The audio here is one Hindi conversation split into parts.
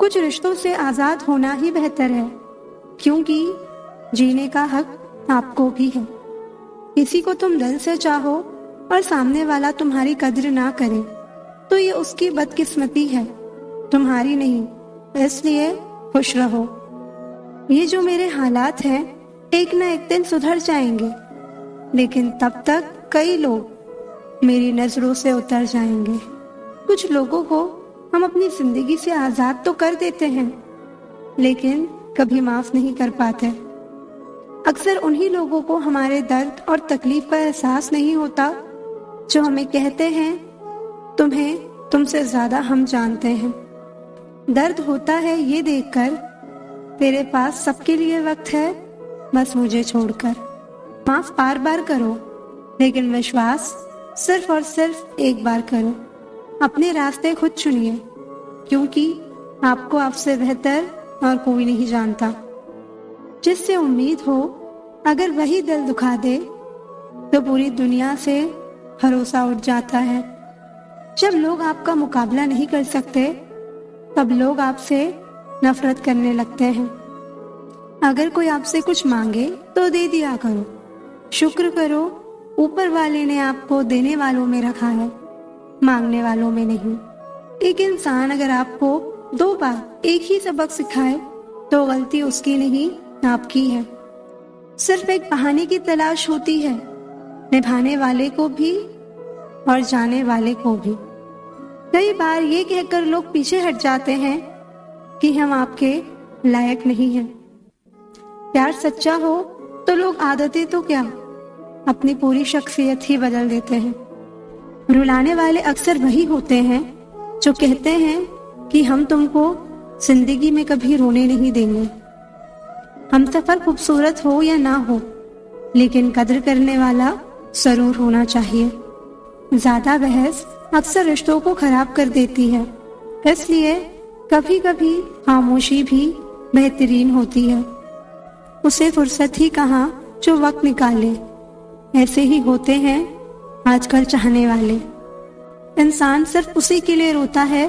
कुछ रिश्तों से आजाद होना ही बेहतर है, क्योंकि जीने का हक आपको भी है। किसी को तुम दिल से चाहो और सामने वाला तुम्हारी कद्र ना करे तो ये उसकी बदकिस्मती है, तुम्हारी नहीं। इसलिए खुश रहो। ये जो मेरे हालात हैं एक ना एक दिन सुधर जाएंगे, लेकिन तब तक कई लोग मेरी नजरों से उतर जाएंगे। कुछ लोगों को हम अपनी जिंदगी से आजाद तो कर देते हैं, लेकिन कभी माफ नहीं कर पाते। अक्सर उन्हीं लोगों को हमारे दर्द और तकलीफ का एहसास नहीं होता जो हमें कहते हैं तुम्हें तुमसे ज्यादा हम जानते हैं। दर्द होता है ये देखकर तेरे पास सबके लिए वक्त है, बस मुझे छोड़कर। माफ बार बार करो, लेकिन विश्वास सिर्फ और सिर्फ एक बार करो। अपने रास्ते खुद चुनिए, क्योंकि आपको आपसे बेहतर और कोई नहीं जानता। जिससे उम्मीद हो अगर वही दिल दुखा दे तो पूरी दुनिया से भरोसा उठ जाता है। जब लोग आपका मुकाबला नहीं कर सकते तब लोग आपसे नफरत करने लगते हैं। अगर कोई आपसे कुछ मांगे तो दे दिया करो। शुक्र करो ऊपर वाले ने आपको देने वालों में रखा है, मांगने वालों में नहीं। एक इंसान अगर आपको 2 बार एक ही सबक सिखाए तो गलती उसकी नहीं आपकी है। सिर्फ एक बहाने की तलाश होती है, निभाने वाले को भी और जाने वाले को भी। कई बार ये कहकर लोग पीछे हट जाते हैं कि हम आपके लायक नहीं हैं। प्यार सच्चा हो तो लोग आदतें तो क्या अपनी पूरी शख्सियत ही बदल देते हैं। रुलाने वाले अक्सर वही होते हैं जो कहते हैं कि हम तुमको जिंदगी में कभी रोने नहीं देंगे। हम सफर खूबसूरत हो या ना हो, लेकिन कद्र करने वाला जरूर होना चाहिए। ज्यादा बहस अक्सर रिश्तों को खराब कर देती है, इसलिए कभी कभी खामोशी भी बेहतरीन होती है। उसे फुर्सत ही कहाँ जो वक्त निकाले। ऐसे ही होते हैं आजकल चाहने वाले। इंसान सिर्फ उसी के लिए रोता है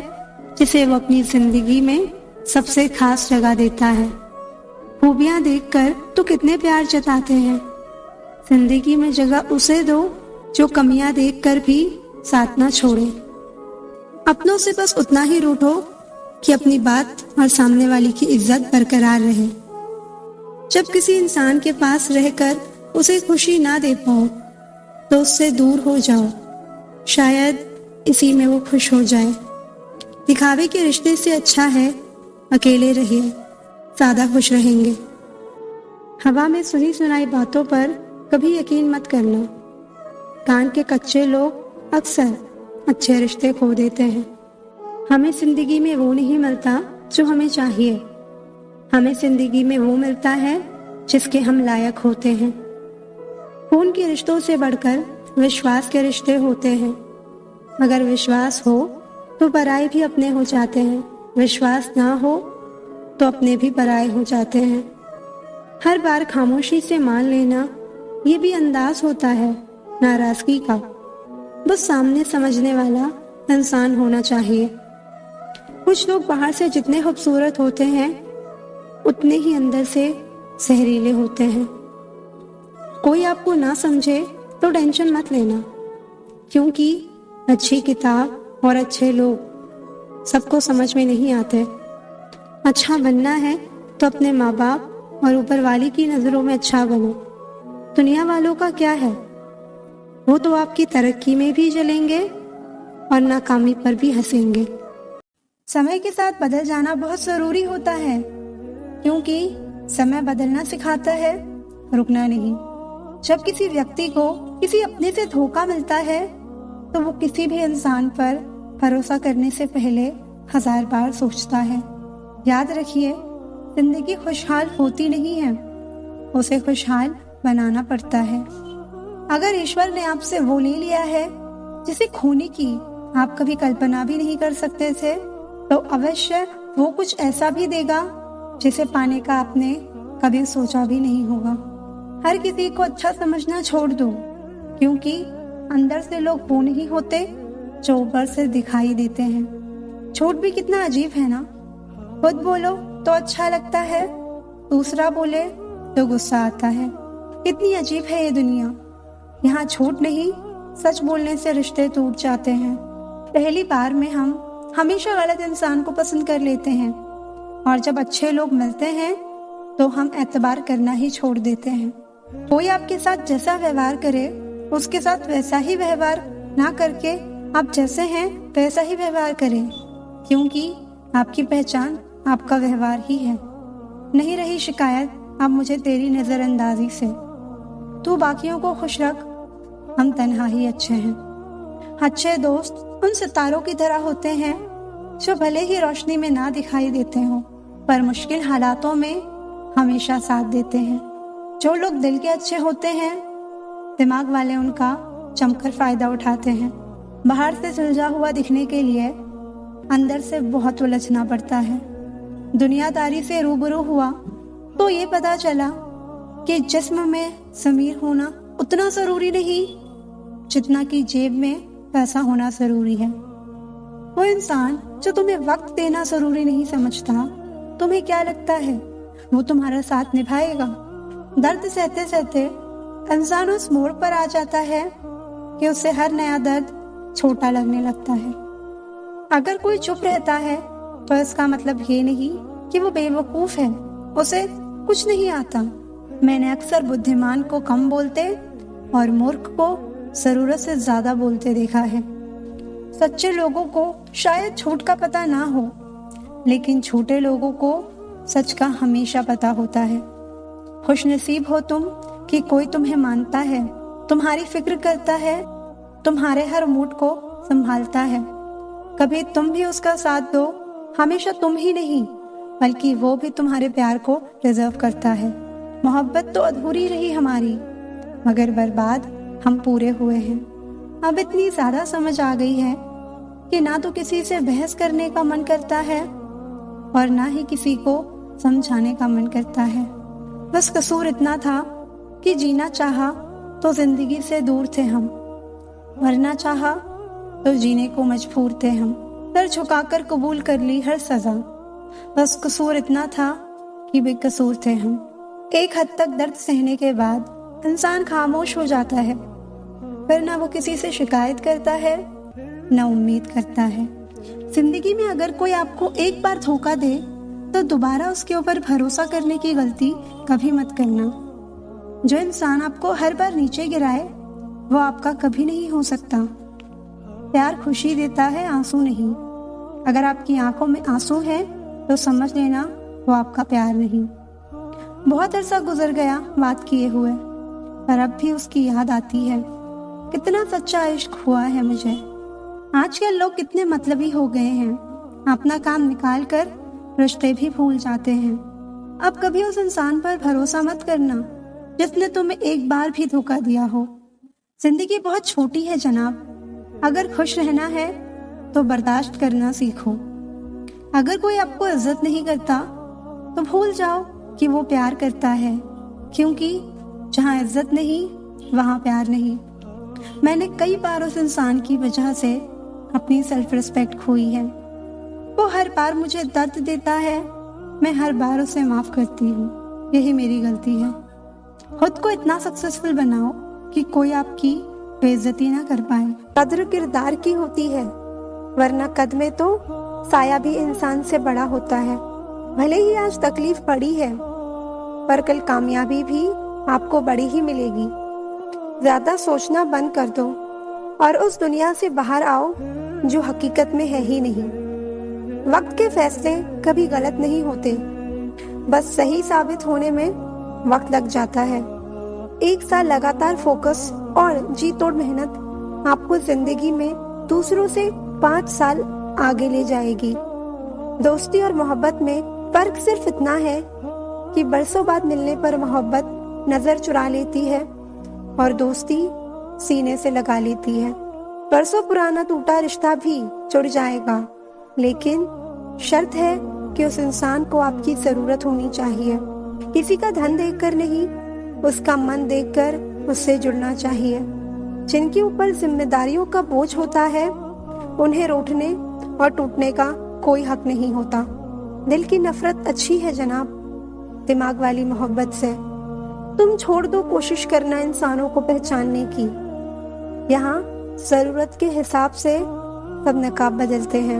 जिसे वो अपनी जिंदगी में सबसे खास जगह देता है। खूबियां देखकर तो कितने प्यार जताते हैं। जिंदगी में जगह उसे दो जो कमियां देखकर भी साथ ना छोड़े। अपनों से बस उतना ही रूठो कि अपनी बात और सामने वाली की इज्जत बरकरार रहे। जब किसी इंसान के पास रहकर उसे खुशी ना दे पाओ तो उससे दूर हो जाओ, शायद इसी में वो खुश हो जाए। दिखावे के रिश्ते से अच्छा है अकेले रहिए, ज्यादा खुश रहेंगे। हवा में सुनी सुनाई बातों पर कभी यकीन मत करना। कान के कच्चे लोग अक्सर अच्छे रिश्ते खो देते हैं। हमें जिंदगी में वो नहीं मिलता जो हमें चाहिए, हमें जिंदगी में वो मिलता है जिसके हम लायक होते हैं। खून के रिश्तों से बढ़कर विश्वास के रिश्ते होते हैं। अगर विश्वास हो तो पराये भी अपने हो जाते हैं, विश्वास ना हो तो अपने भी पराये हो जाते हैं। हर बार खामोशी से मान लेना ये भी अंदाज होता है नाराजगी का। बस सामने समझने वाला इंसान होना चाहिए। कुछ लोग बाहर से जितने खूबसूरत होते हैं उतने ही अंदर से जहरीले होते हैं। कोई आपको ना समझे तो टेंशन मत लेना, क्योंकि अच्छी किताब और अच्छे लोग सबको समझ में नहीं आते। अच्छा बनना है तो अपने माँ बाप और ऊपर वाली की नजरों में अच्छा बनो। दुनिया वालों का क्या है, वो तो आपकी तरक्की में भी जलेंगे और नाकामी पर भी हंसेंगे। समय के साथ बदल जाना बहुत जरूरी होता है, क्योंकि समय बदलना सिखाता है, रुकना नहीं। जब किसी व्यक्ति को किसी अपने से धोखा मिलता है तो वो किसी भी इंसान पर भरोसा करने से पहले 1000 बार सोचता है। याद रखिए, जिंदगी खुशहाल होती नहीं है, उसे खुशहाल बनाना पड़ता है। अगर ईश्वर ने आपसे वो ले लिया है जिसे खोने की आप कभी कल्पना भी नहीं कर सकते थे, तो अवश्य वो कुछ ऐसा भी देगा जिसे पाने का आपने कभी सोचा भी नहीं होगा। हर किसी को अच्छा समझना छोड़ दो, क्योंकि अंदर से लोग वो नहीं होते जो ऊपर से दिखाई देते हैं। छोट भी कितना अजीब है ना। खुद बोलो तो अच्छा लगता है, दूसरा बोले तो गुस्सा आता है। कितनी अजीब है ये दुनिया। यहाँ झूठ नहीं, सच बोलने से रिश्ते टूट जाते हैं। पहली बार में हम हमेशा गलत इंसान को पसंद कर लेते हैं, और जब अच्छे लोग मिलते हैं तो हम एतबार करना ही छोड़ देते हैं। कोई आपके साथ जैसा व्यवहार करे, उसके साथ वैसा ही व्यवहार ना करके आप जैसे हैं वैसा ही व्यवहार करें, क्योंकि आपकी पहचान आपका व्यवहार ही है। नहीं रही शिकायत अब मुझे तेरी नजरअंदाजी से। तू बाकियों को खुश रख, हम तन्हा ही अच्छे हैं। अच्छे दोस्त उन सितारों की तरह होते हैं जो भले ही रोशनी में ना दिखाई देते हो, पर मुश्किल हालातों में हमेशा साथ देते हैं। जो लोग दिल के अच्छे होते हैं, दिमाग वाले उनका जमकर फायदा उठाते हैं। बाहर से सुलझा हुआ दिखने के लिए अंदर से बहुत उलझना पड़ता है। दुनियादारी से रूबरू हुआ तो ये पता चला कि जिस्म में ज़मीर होना उतना ज़रूरी नहीं जितना कि जेब में पैसा होना ज़रूरी है। वो इंसान जो तुम्हें वक्त देना ज़रूरी नहीं समझता, तुम्हें क्या लगता है वो तुम्हारा साथ निभाएगा? दर्द सहते सहते इंसान उस मोड़ पर आ जाता है कि उसे हर नया दर्द छोटा लगने लगता है। अगर कोई चुप रहता है तो इसका मतलब ये नहीं कि वो बेवकूफ है, उसे कुछ नहीं आता। मैंने अक्सर बुद्धिमान को कम बोलते और मूर्ख को जरूरत से ज्यादा बोलते देखा है। सच्चे लोगों को शायद झूठ का पता ना हो, लेकिन झूठे लोगों को सच का हमेशा पता होता है। खुशनसीब हो तुम कि कोई तुम्हें मानता है, तुम्हारी फिक्र करता है, तुम्हारे हर मूड को संभालता है। कभी तुम भी उसका साथ दो, हमेशा तुम ही नहीं बल्कि वो भी तुम्हारे प्यार को डिजर्व करता है। मोहब्बत तो अधूरी रही हमारी, मगर बर्बाद हम पूरे हुए हैं। अब इतनी ज्यादा समझ आ गई है कि ना तो किसी से बहस करने का मन करता है और ना ही किसी को समझाने का मन करता है। बस कसूर इतना था कि जीना चाहा तो जिंदगी से दूर थे हम, मरना चाहा तो जीने को मजबूर थे हम। सर झुकाकर कबूल कर ली हर सजा, बस कसूर इतना था कि बेकसूर थे हम। एक हद तक दर्द सहने के बाद इंसान खामोश हो जाता है, फिर ना वो किसी से शिकायत करता है ना उम्मीद करता है। जिंदगी में अगर कोई आपको एक बार धोखा दे तो दोबारा उसके ऊपर भरोसा करने की गलती कभी मत करना। जो इंसान आपको हर बार नीचे गिराए वो आपका कभी नहीं हो सकता। प्यार खुशी देता है, आंसू नहीं। अगर आपकी आंखों में आंसू है तो समझ लेना वो आपका प्यार नहीं। बहुत अरसा गुजर गया बात किए हुए, पर अब भी उसकी याद आती है। कितना सच्चा इश्क हुआ है मुझे। आजकल लोग कितने मतलबी हो गए हैं, अपना काम निकाल कर रिश्ते भी भूल जाते हैं। अब कभी उस इंसान पर भरोसा मत करना जिसने तुम्हें एक बार भी धोखा दिया हो। जिंदगी बहुत छोटी है जनाब, अगर खुश रहना है तो बर्दाश्त करना सीखो। अगर कोई आपको इज्जत नहीं करता तो भूल जाओ कि वो प्यार करता है, क्योंकि जहाँ इज्जत नहीं वहाँ प्यार नहीं। मैंने कई बार उस इंसान की वजह से अपनी सेल्फ रिस्पेक्ट खोई है। वो हर बार मुझे दर्द देता है, मैं हर बार उसे माफ करती हूँ। यही मेरी गलती है। खुद को इतना सक्सेसफुल बनाओ कि कोई आपकी बेइज्जती ना कर पाए। कद्र किरदार की होती है, वरना कद में तो साया भी इंसान से बड़ा होता है। भले ही आज तकलीफ बड़ी है, पर कल कामयाबी भी आपको बड़ी ही मिलेगी। ज्यादा सोचना बंद कर दो और उस दुनिया से बाहर आओ जो हकीकत में है ही नहीं। वक्त के फैसले कभी गलत नहीं होते, बस सही साबित होने में वक्त लग जाता है। एक साल लगातार फोकस और जी तोड़ मेहनत आपको जिंदगी में दूसरों से 5 साल आगे ले जाएगी। दोस्ती और मोहब्बत में फर्क सिर्फ इतना है कि बरसों बाद मिलने पर मोहब्बत नजर चुरा लेती है और दोस्ती सीने से लगा लेती है। बरसों पुराना टूटा रिश्ता भी जुड़ जाएगा, लेकिन शर्त है कि उस इंसान को आपकी जरूरत होनी चाहिए। किसी का धन देखकर नहीं, उसका मन देखकर उससे जुड़ना चाहिए। जिनके ऊपर जिम्मेदारियों का बोझ होता है उन्हें रूठने और टूटने का कोई हक नहीं होता। दिल की नफरत अच्छी है जनाब, दिमाग वाली मोहब्बत से। तुम छोड़ दो कोशिश करना इंसानों को पहचानने की। यहाँ जरूरत के हिसाब से सब नकाब बदलते हैं।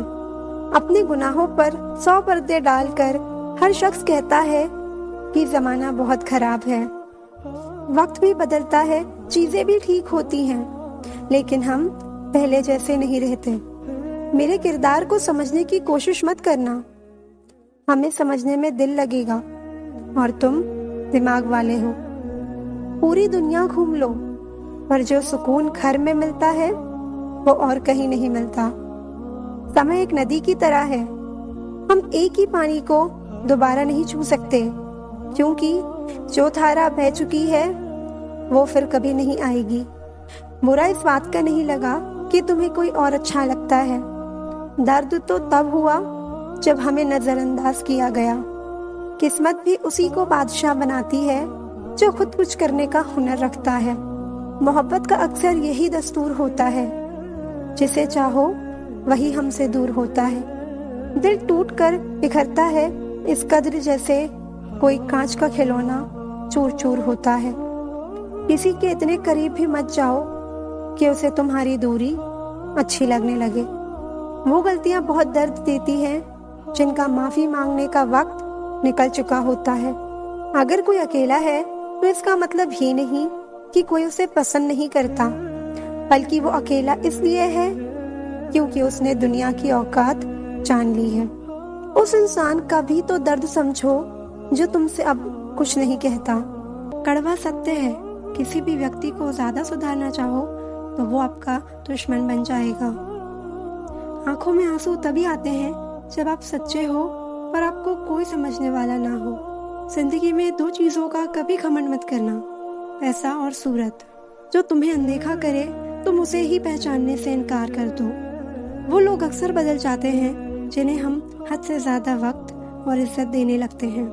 अपने गुनाहों पर 100 पर्दे डालकर हर शख्स कहता है कि जमाना बहुत खराब है। वक्त भी बदलता है, चीजें भी ठीक होती हैं, लेकिन हम पहले जैसे नहीं रहते। मेरे किरदार को समझने की कोशिश मत करना, हमें समझने में दिल लगेगा और तुम दिमाग वाले हो। पूरी दुनिया घूम लो, पर जो सुकून घर में मिलता है वो और कहीं नहीं मिलता। समय एक नदी की तरह है, हम एक ही पानी को दोबारा नहीं छू सकते, क्योंकि जो धारा बह चुकी है वो फिर कभी नहीं आएगी। बुरा इस बात का नहीं लगा कि तुम्हें कोई और अच्छा लगता है। दर्द तो तब हुआ जब हमें नजरअंदाज किया गया। किस्मत भी उसी को बादशाह बनाती है जो खुद कुछ करने का हुनर रखता है। मोहब्बत का अक्सर यही दस्तूर होता है, जिसे चाहो वही हमसे दूर होता है। दिल टूट कर बिखरता है इस कद्र जैसे कोई कांच का खिलौना चूर चूर होता है। किसी के इतने करीब भी मत जाओ कि उसे तुम्हारी दूरी अच्छी लगने लगे। वो गलतियां बहुत दर्द देती हैं जिनका माफी मांगने का वक्त निकल चुका होता है। अगर कोई अकेला है तो इसका मतलब ये नहीं कि कोई उसे पसंद नहीं करता, बल्कि वो अकेला इसलिए है क्योंकि उसने दुनिया की औकात जान ली है। उस इंसान का भी तो दर्द समझो जो तुमसे अब कुछ नहीं कहता। कड़वा सत्य है, किसी भी व्यक्ति को ज्यादा सुधारना चाहो तो वो आपका दुश्मन बन जाएगा। आंखों में आंसू तभी आते हैं जब आप सच्चे हो पर आपको कोई समझने वाला ना हो। जिंदगी में 2 चीजों का कभी घमंड मत करना, पैसा और सूरत। जो तुम्हें अनदेखा करे तुम उसे ही पहचानने से इनकार कर दो। वो लोग अक्सर बदल जाते हैं जिन्हें हम हद से ज्यादा वक्त और इज्जत देने लगते हैं।